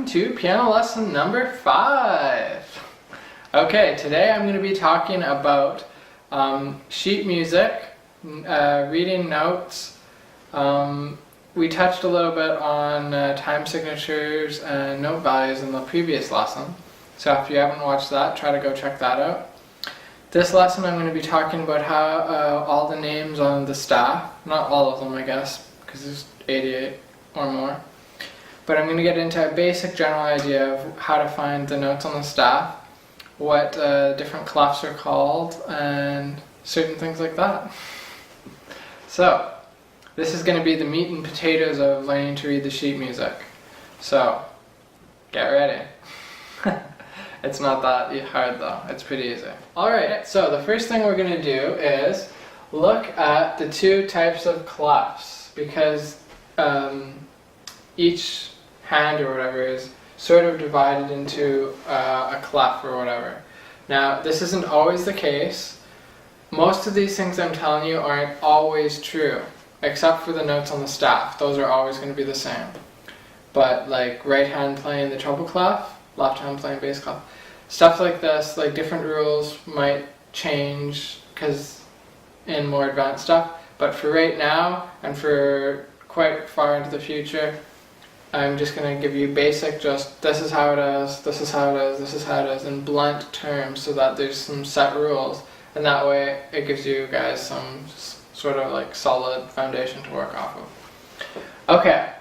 welcome to piano lesson number 5. Okay, today I'm going to be talking about sheet music, reading notes. We touched a little bit on time signatures and note values in the previous lesson, so if you haven't watched that, try to go check that out. This lesson I'm going to be talking about how all the names on the staff, not all of them I guess, because there's 88 or more. But I'm going to get into a basic general idea of how to find the notes on the staff, what different clefs are called, and certain things like that. So, this is going to be the meat and potatoes of learning to read the sheet music. So, get ready. It's not that hard though, it's pretty easy. Alright, so the first thing we're going to do is look at the two types of clefs, because each hand or whatever is sort of divided into a clef or whatever. Now, this isn't always the case. Most of these things I'm telling you aren't always true, except for the notes on the staff. Those are always going to be the same. But like right hand playing the treble clef, left hand playing bass clef, stuff like this, like different rules might change because in more advanced stuff. But for right now and for quite far into the future, I'm just going to give you basic, just this is how it is, this is how it is, this is how it is, in blunt terms, so that there's some set rules, and that way it gives you guys some sort of like solid foundation to work off of. Okay,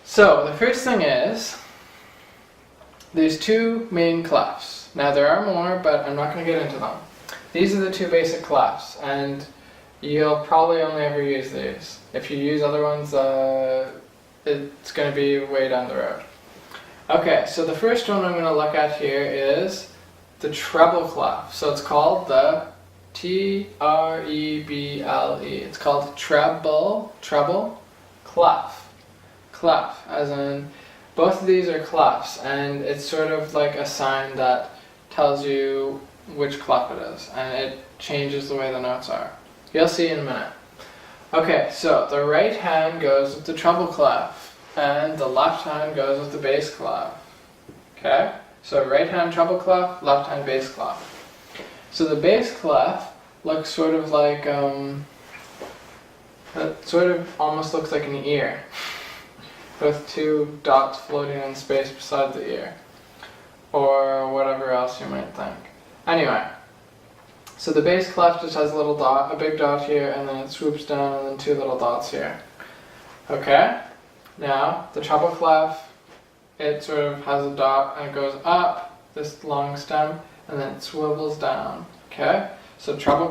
so the first thing is, there's two main clefs. Now there are more, but I'm not going to get into them. These are the two basic clefs, and you'll probably only ever use these. If you use other ones, it's going to be way down the road. Okay, so the first one I'm going to look at here is the treble clef. So it's called the T-R-E-B-L-E. It's called treble clef. Clef, as in, both of these are clefs, and it's sort of like a sign that tells you which clef it is, and it changes the way the notes are. You'll see in a minute. Okay, so the right hand goes with the treble clef, and the left hand goes with the bass clef. Okay, so right hand treble clef, left hand bass clef. So the bass clef looks sort of like, it sort of almost looks like an ear, with two dots floating in space beside the ear, or whatever else you might think. Anyway. So the bass clef just has a little dot, a big dot here, and then it swoops down, and then two little dots here. Okay? Now, the treble clef, it sort of has a dot, and it goes up, this long stem, and then it swivels down. Okay? So treble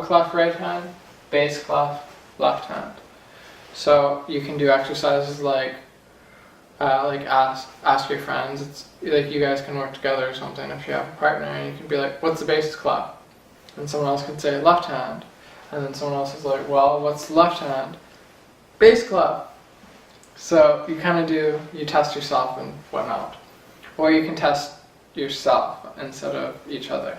clef right hand, bass clef left hand. So you can do exercises like ask your friends. It's like you guys can work together or something if you have a partner, and you can be like, what's the bass clef? And someone else could say left hand, and then someone else is like, well, what's left hand? Bass clef. So you kind of you test yourself and whatnot. Or you can test yourself instead of each other.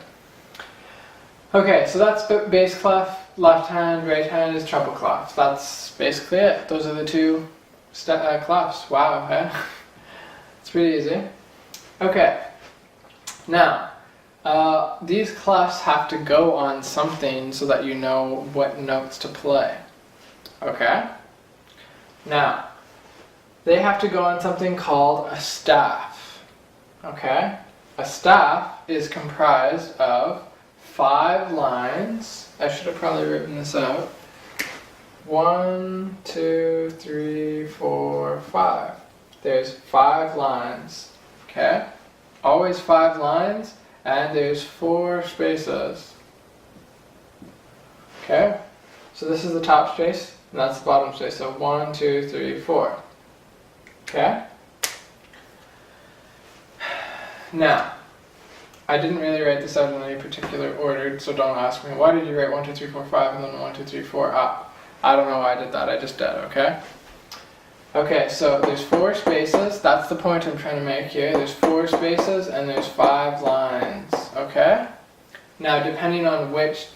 Okay, so that's bass clef, left hand, right hand is treble clef. That's basically it. Those are the two clefs. Wow, hey? It's pretty easy. Okay, now, these clefs have to go on something so that you know what notes to play. Okay? Now, they have to go on something called a staff. Okay? A staff is comprised of 5 lines. I should have probably written this out. 1, 2, 3, 4, 5. There's 5 lines. Okay? Always 5 lines. And there's 4 spaces. Okay? So this is the top space, and that's the bottom space. So 1, 2, 3, 4. Okay? Now, I didn't really write this out in any particular order, so don't ask me, why did you write 1, 2, 3, 4, 5, and then 1, 2, 3, 4 up? I don't know why I did that, I just did, okay? Okay, so there's 4 spaces, that's the point I'm trying to make here. There's 4 spaces and there's 5 lines, okay? Now, depending on which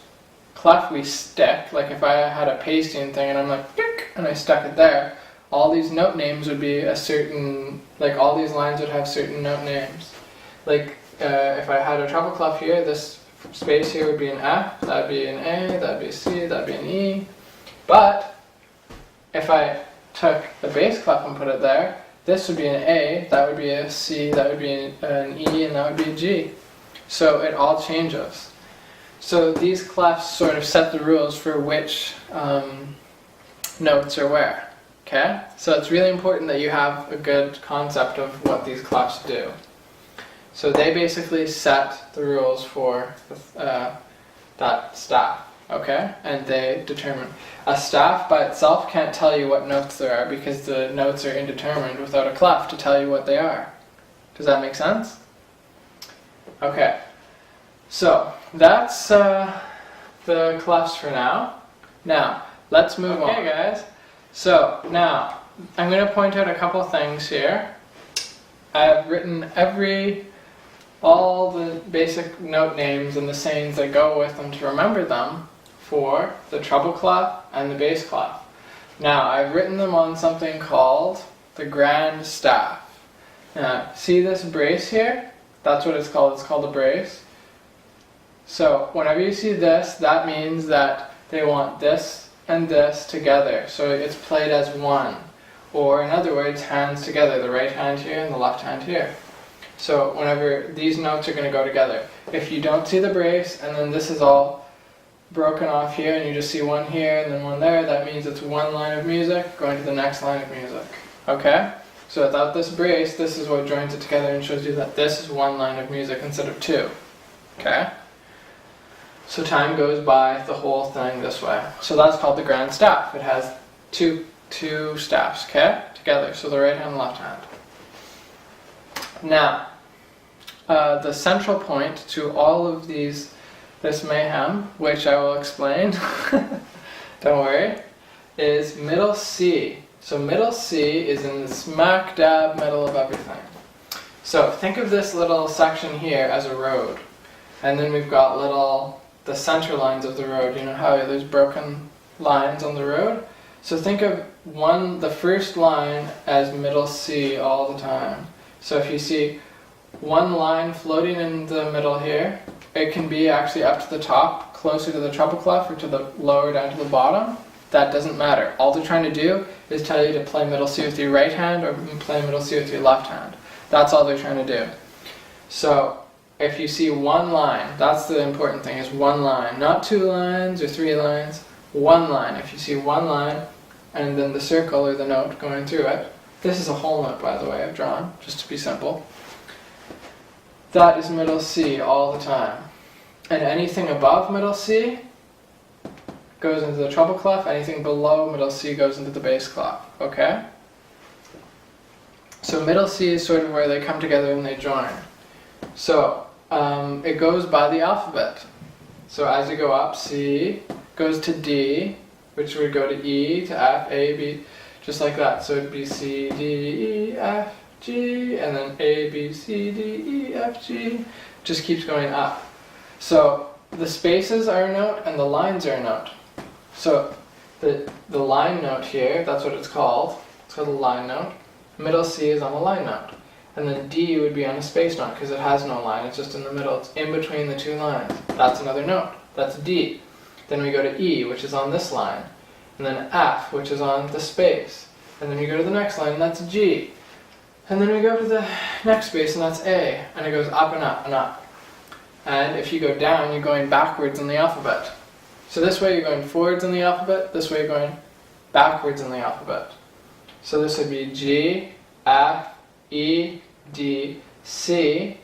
clef we stick, like if I had a pasting thing and I'm like, and I stuck it there, all these note names would be a certain, like all these lines would have certain note names. Like if I had a treble clef here, this space here would be an F, that'd be an A, that'd be a C, that'd be an E. But if I took the bass clef and put it there, this would be an A, that would be a C, that would be an E, and that would be a G. So it all changes. So these clefs sort of set the rules for which notes are where. Okay? So it's really important that you have a good concept of what these clefs do. So they basically set the rules for that staff. Okay? And they determine. A staff by itself can't tell you what notes there are because the notes are indeterminate without a clef to tell you what they are. Does that make sense? Okay. So that's the clefs for now. Now, let's move on. Okay guys, so now I'm going to point out a couple things here. I've written all the basic note names and the sayings that go with them to remember them for the treble clef and the bass clef. Now, I've written them on something called the grand staff. Now, see this brace here? That's what it's called. It's called a brace. So whenever you see this, that means that they want this and this together. So it's played as one. Or in other words, hands together. The right hand here and the left hand here. So whenever these notes are going to go together. If you don't see the brace and then this is all broken off here and you just see one here and then one there, that means it's one line of music going to the next line of music. Okay? So without this brace, this is what joins it together and shows you that this is one line of music instead of two. Okay? So time goes by the whole thing this way. So that's called the grand staff. It has two staffs, okay, together. So the right hand and left hand. Now, the central point to all of this mayhem, which I will explain, don't worry, is middle C. So middle C is in the smack dab middle of everything. So think of this little section here as a road. And then we've got the center lines of the road. You know how there's broken lines on the road? So think of the first line as middle C all the time. So if you see one line floating in the middle here, it can be actually up to the top, closer to the treble clef, or to the lower down to the bottom. That doesn't matter. All they're trying to do is tell you to play middle C with your right hand or play middle C with your left hand. That's all they're trying to do. So if you see one line, that's the important thing, is one line. Not two lines or three lines, one line. If you see one line, and then the circle or the note going through it, this is a whole note by the way I've drawn, just to be simple. That is middle C all the time. And anything above middle C goes into the treble clef, anything below middle C goes into the bass clef, okay? So middle C is sort of where they come together and they join. So it goes by the alphabet. So as you go up, C goes to D, which would go to E, to F, A, B, just like that. So it'd be C, D, E, F, G, and then A, B, C, D, E, F, G. Just keeps going up. So the spaces are a note and the lines are a note. So the line note here, that's what it's called. It's called a line note. Middle C is on the line note. And then D would be on a space note because it has no line, it's just in the middle, it's in between the two lines. That's another note, that's D. Then we go to E, which is on this line. And then F, which is on the space. And then we go to the next line, and that's G. And then we go to the next space, and that's A. And it goes up and up and up. And if you go down, you're going backwards in the alphabet. So this way you're going forwards in the alphabet, this way you're going backwards in the alphabet. So this would be G, F, E, D, C.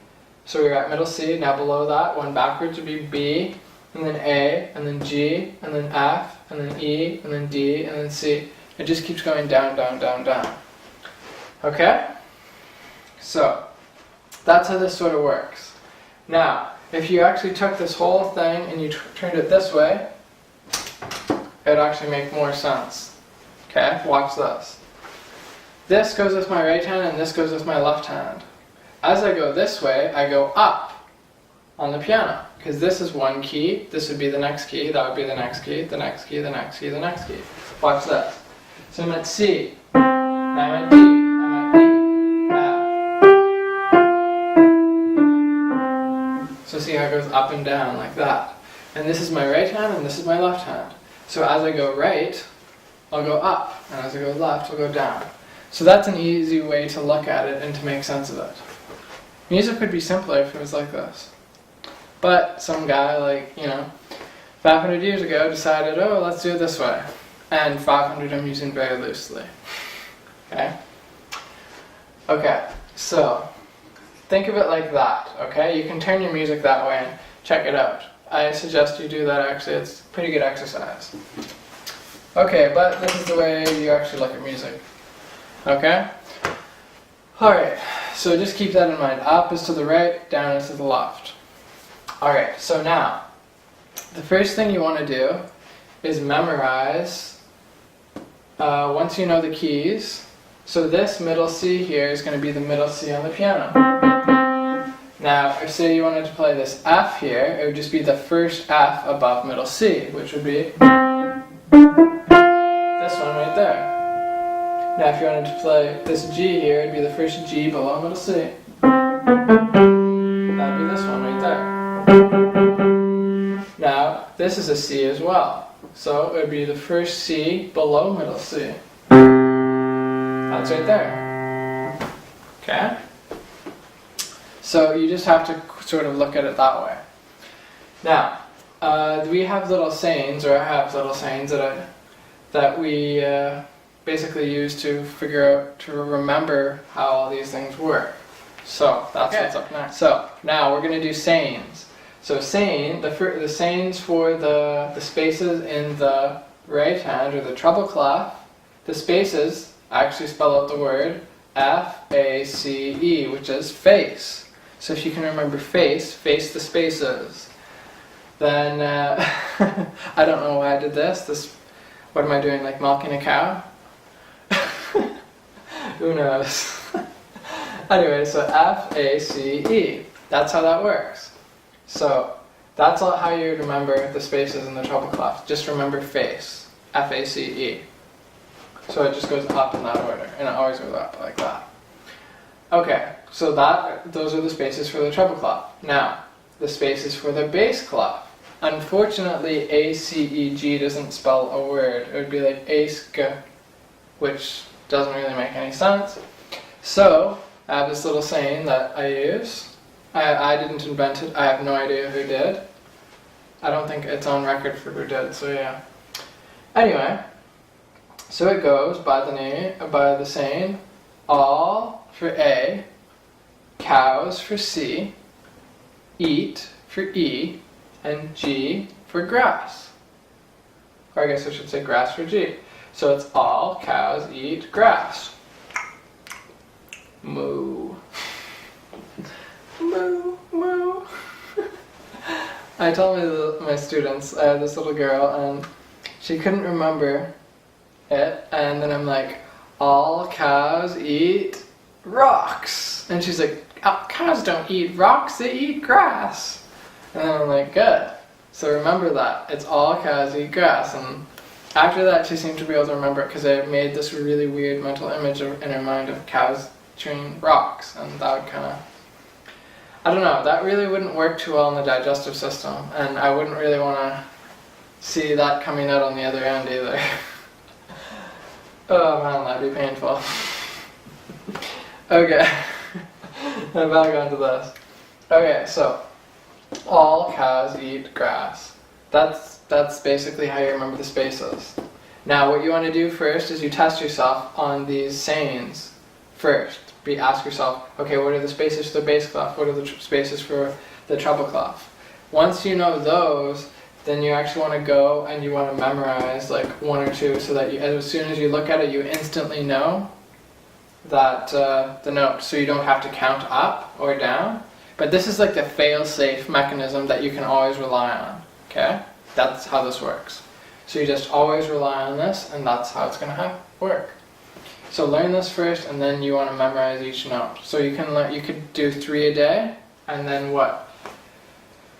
So we're at middle C. Now below that, one backwards would be B, and then A, and then G, and then F, and then E, and then D, and then C. It just keeps going down, down, down, down. Okay? So, that's how this sort of works. Now, if you actually took this whole thing and you turned it this way, it would actually make more sense. Okay? Watch this. This goes with my right hand and this goes with my left hand. As I go this way, I go up on the piano. Because this is one key, this would be the next key, that would be the next key, the next key, the next key, the next key. Watch this. So I'm at C. I'm at D, I'm at D, F. So see how it goes up and down like that. And this is my right hand and this is my left hand. So as I go right, I'll go up, and as I go left, I'll go down. So that's an easy way to look at it and to make sense of it. Music would be simpler if it was like this. But some guy, like, 500 years ago decided, oh, let's do it this way. And 500 I'm using very loosely. Okay? Okay, so think of it like that, okay? You can turn your music that way and check it out. I suggest you do that actually, it's a pretty good exercise. Okay, but this is the way you actually look at music. Okay? Alright, so just keep that in mind. Up is to the right, down is to the left. Alright, so now, the first thing you want to do is memorize, once you know the keys, so this middle C here is going to be the middle C on the piano. Now, if say you wanted to play this F here, it would just be the first F above middle C, which would be this one right there. Now if you wanted to play this G here, it'd be the first G below middle C. That'd be this one right there. Now, this is a C as well. So it would be the first C below middle C. That's right there. Okay? So you just have to sort of look at it that way. Now, we have little sayings, or I have little sayings that we basically use to figure out, to remember how all these things work. So that's what's up next. So now we're going to do sayings. So saying, the sayings for the spaces in the right hand, or the treble clef, the spaces actually spell out the word F-A-C-E, which is face. So if you can remember face the spaces. Then, I don't know why I did this, what am I doing, like milking a cow? Who knows? Anyway, so F-A-C-E, that's how that works. So, that's how you remember the spaces in the treble clef. Just remember face, F-A-C-E. So it just goes up in that order, and it always goes up like that. Okay, so those are the spaces for the treble clef. Now, the spaces for the bass clef. Unfortunately, A-C-E-G doesn't spell a word. It would be like ace-g, which doesn't really make any sense. So, I have this little saying that I use. I didn't invent it. I have no idea who did. I don't think it's on record for who did, so yeah. Anyway, so it goes by the saying, all for A, cows for C, eat for E, and G for grass. Or I guess I should say grass for G. So it's all cows eat grass. Moo. Moo, moo. I told my students, I had this little girl and she couldn't remember it, and then I'm like, all cows eat rocks. And she's like, oh, cows don't eat rocks, they eat grass. And then I'm like, good. So remember that. It's all cows eat grass. And after that, she seemed to be able to remember it because I made this really weird mental image in her mind of cows chewing rocks. And that would kind of, I don't know, that really wouldn't work too well in the digestive system. And I wouldn't really want to see that coming out on the other end either. Oh man, that'd be painful. Okay, I'm back onto this. Okay, so all cows eat grass. That's basically how you remember the spaces. Now, what you want to do first is you test yourself on these sayings first. Ask yourself, okay, what are the spaces for the bass clef? What are the spaces for the treble clef? Once you know those, then you actually want to go and you want to memorize like one or two, so that as soon as you look at it, you instantly know that the note, so you don't have to count up or down. But this is like the fail-safe mechanism that you can always rely on. Okay, that's how this works. So you just always rely on this, and that's how it's going to work. So learn this first, and then you want to memorize each note. So you could do 3 a day, and then what?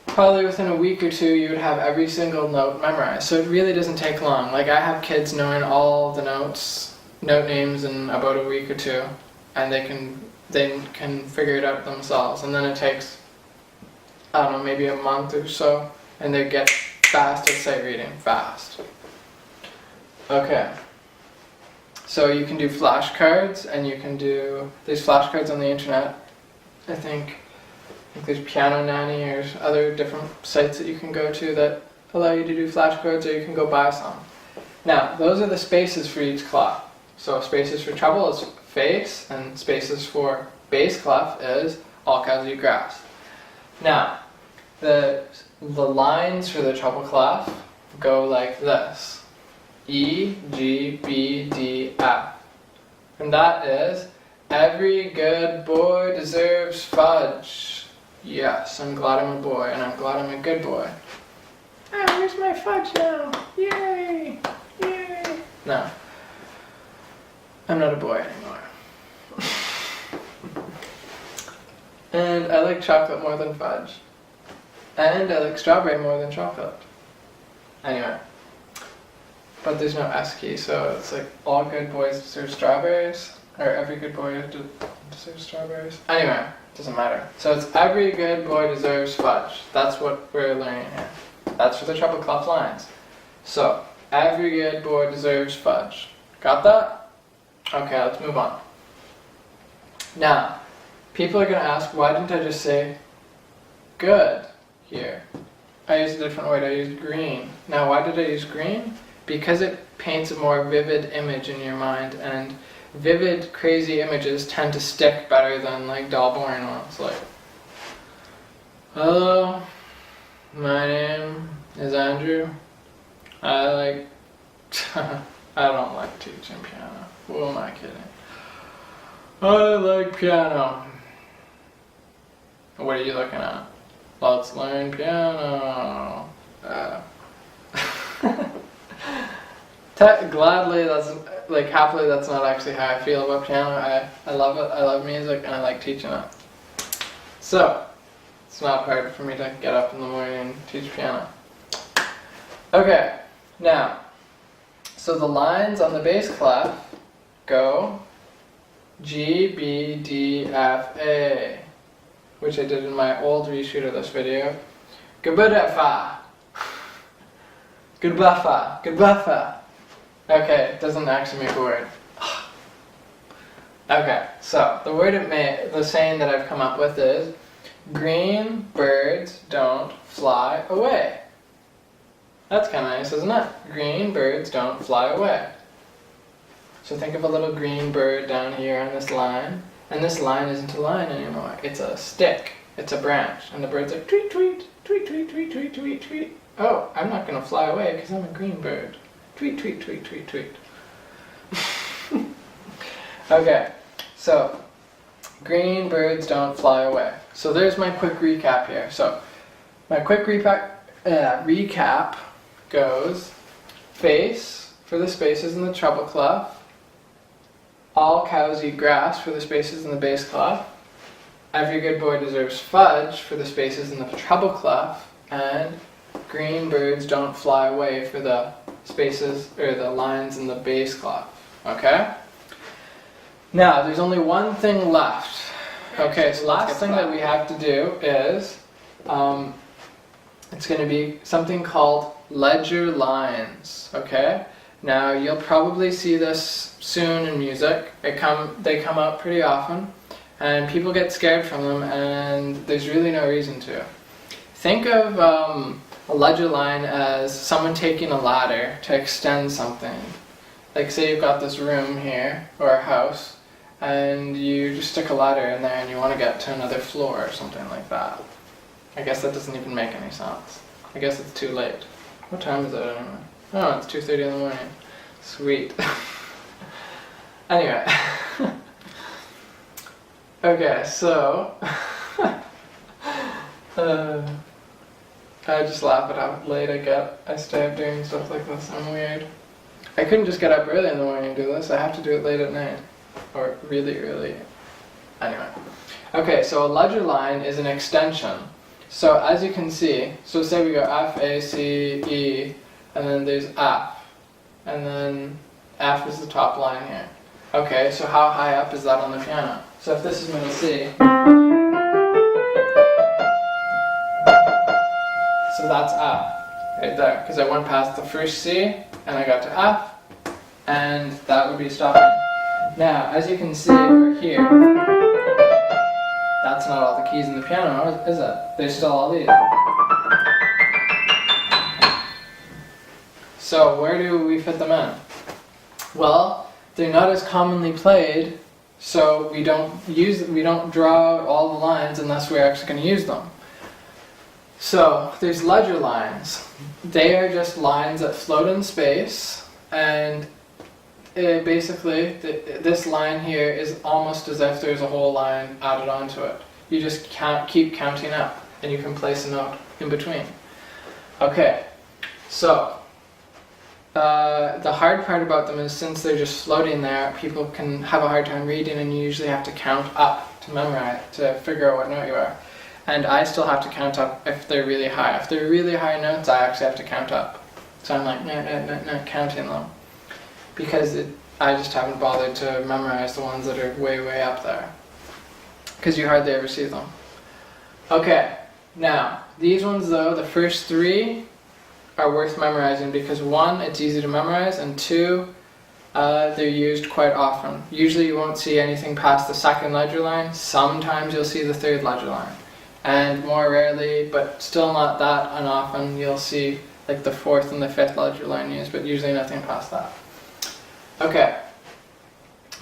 Probably within a week or two, you would have every single note memorized. So it really doesn't take long. Like I have kids knowing all the notes note names in about a week or two, and they can figure it out themselves. And then it takes, I don't know, maybe a month or so, and they get fast at sight reading, fast. Okay. So you can do flashcards, and you can do, there's flashcards on the internet. I think there's Piano Nanny or other different sites that you can go to that allow you to do flashcards, or you can go buy some. Now, those are the spaces for each clef. So spaces for treble is face, and spaces for bass clef is all cows eat grass. Now, the lines for the treble clef go like this: E, G, B, D, F. And that is, every good boy deserves fudge. Yes, I'm glad I'm a boy, and I'm glad I'm a good boy. Ah, where's my fudge now? Yay! Yay! No. I'm not a boy anymore. And I like chocolate more than fudge. And I like strawberry more than chocolate. Anyway. But there's no S key, so it's like all good boys deserve strawberries, or every good boy deserves strawberries. Anyway, doesn't matter. So it's every good boy deserves fudge. That's what we're learning here. That's for the treble clef lines. So, every good boy deserves fudge. Got that? Okay, let's move on. Now, people are going to ask, why didn't I just say good here? I used a different word, I used green. Now, why did I use green? Because it paints a more vivid image in your mind, and vivid, crazy images tend to stick better than like dull, boring ones. Like, hello, my name is Andrew. I don't like teaching piano. Who am I kidding? I like piano. What are you looking at? Let's learn piano. Gladly, happily, that's not actually how I feel about piano. I love it, I love music, and I like teaching it. So, it's not hard for me to get up in the morning and teach piano. Okay, now, so the lines on the bass clef go G, B, D, F, A, which I did in my old reshoot of this video. Goodbuffa. Goodbuffa. Goodbuffa. Okay, it doesn't actually make a word. Okay, so the saying that I've come up with is, green birds don't fly away. That's kind of nice, isn't it? Green birds don't fly away. So think of a little green bird down here on this line, and this line isn't a line anymore. It's a stick. It's a branch, and the bird's like tweet, tweet, tweet, tweet, tweet, tweet, tweet, tweet. Oh, I'm not going to fly away because I'm a green bird. Tweet, tweet, tweet, tweet, tweet. Okay, so green birds don't fly away. So there's my quick recap here. So my quick recap goes face for the spaces in the treble clef, all cows eat grass for the spaces in the bass clef, every good boy deserves fudge for the spaces in the treble clef, and green birds don't fly away for the spaces or the lines in the bass clef. Okay? Now, there's only one thing left. Okay, so the last thing that we have to do is, it's going to be something called ledger lines. Okay? Now, you'll probably see this soon in music. They come out pretty often, and people get scared from them, and there's really no reason to. Think of a ledger line as someone taking a ladder to extend something. Like say you've got this room here, or a house, and you just stick a ladder in there and you want to get to another floor or something like that. I guess that doesn't even make any sense. I guess it's too late. What time is it anyway? Oh, it's 2:30 in the morning. Sweet. Anyway. Okay, so I just laugh at how late I get. I stay up doing stuff like this. I'm weird. I couldn't just get up early in the morning and do this. I have to do it late at night. Or really early. Anyway. Okay, so a ledger line is an extension. So as you can see, so say we go F, A, C, E, and then there's F. And then F is the top line here. Okay, so how high up is that on the piano? So if this is middle C, so that's F right there, because I went past the first C and I got to F, and that would be stopping. Now, as you can see over here, that's not all the keys in the piano, is it? There's still all these. So where do we fit them in? Well, they're not as commonly played, so we don't draw out all the lines unless we're actually going to use them. So there's ledger lines. They are just lines that float in space, and basically this line here is almost as if there's a whole line added onto it. You just keep counting up, and you can place a note in between. Okay, so the hard part about them is since they're just floating there, people can have a hard time reading, and you usually have to count up to memorize, to figure out what note you are. And I still have to count up if they're really high. If they're really high notes, I actually have to count up. So I'm like, no, counting them. Because I just haven't bothered to memorize the ones that are way, way up there. Because you hardly ever see them. Okay, now, these ones though, the first three are worth memorizing because one, it's easy to memorize, and two, they're used quite often. Usually you won't see anything past the second ledger line. Sometimes you'll see the third ledger line. And more rarely, but still not that unoften, you'll see like the fourth and the fifth ledger line used, but usually nothing past that. Okay,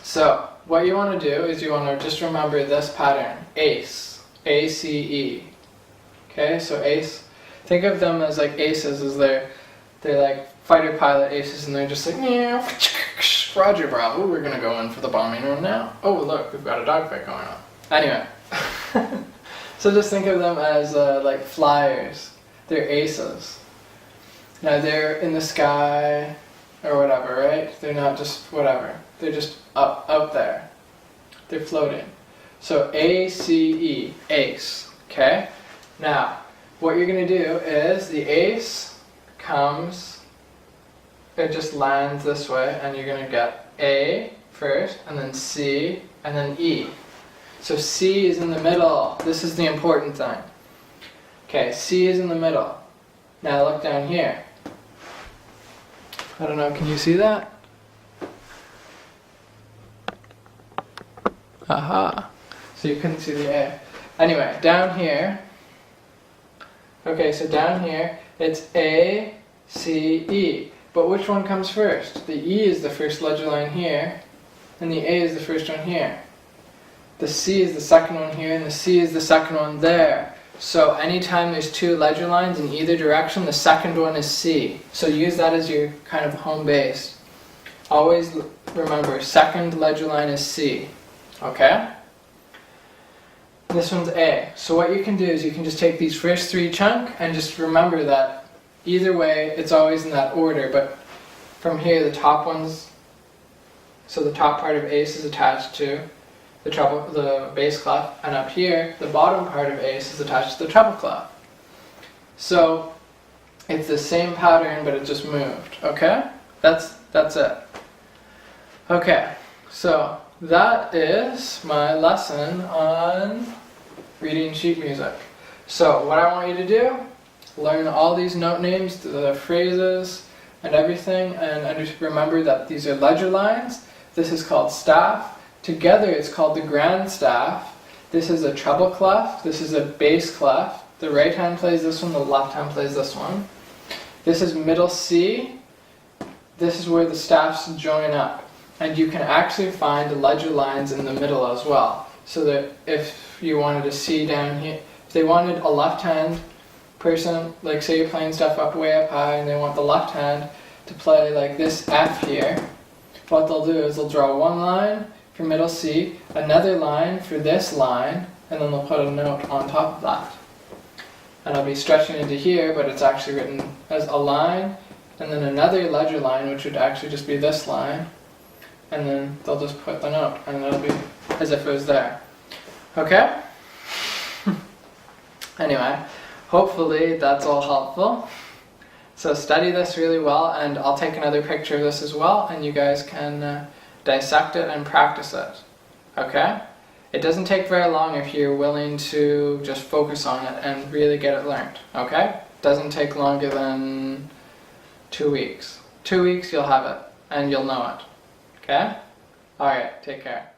so what you want to do is you want to just remember this pattern, ACE, A-C-E. Okay, so ACE, think of them as like aces, as they're like fighter pilot aces, and they're just like, Roger, bravo, we're going to go in for the bombing room now. Oh look, we've got a dogfight going on. Anyway. So just think of them as like flyers. They're aces. Now they're in the sky or whatever, right? They're not just whatever. They're just out there. They're floating. So A-C-E, ace. Okay? Now, what you're going to do is the ace comes, it just lands this way, and you're going to get A first, and then C, and then E. So C is in the middle. This is the important thing. Okay, C is in the middle. Now look down here. I don't know, can you see that? Aha. So you couldn't see the A. Anyway, down here. Okay, so down here, it's A, C, E. But which one comes first? The E is the first ledger line here, and the A is the first one here. The C is the second one here, and the C is the second one there. So anytime there's two ledger lines in either direction, the second one is C. So use that as your kind of home base. Always remember, second ledger line is C. Okay? This one's A. So what you can do is you can just take these first three chunk and just remember that either way, it's always in that order, but from here the top ones, so the top part of ace is attached to the bass clef, and up here, the bottom part of ace is attached to the treble clef. So it's the same pattern, but it just moved. Okay? That's it. Okay, so that is my lesson on reading sheet music. So what I want you to do, learn all these note names, the phrases, and everything, and remember that these are ledger lines. This is called staff. Together it's called the grand staff. This is a treble clef, this is a bass clef. The right hand plays this one, the left hand plays this one. This is middle C. This is where the staffs join up. And you can actually find ledger lines in the middle as well. So that if you wanted a C down here, if they wanted a left hand person, like say you're playing stuff way up high and they want the left hand to play like this F here, what they'll do is they'll draw one line for middle C, another line for this line, and then they'll put a note on top of that. And I'll be stretching into here, but it's actually written as a line, and then another ledger line, which would actually just be this line, and then they'll just put the note, and it'll be as if it was there. Okay? Anyway, hopefully that's all helpful. So study this really well, and I'll take another picture of this as well, and you guys can dissect it and practice it. Okay? It doesn't take very long if you're willing to just focus on it and really get it learned. Okay? Doesn't take longer than 2 weeks. 2 weeks you'll have it, and you'll know it. Okay? Alright, take care.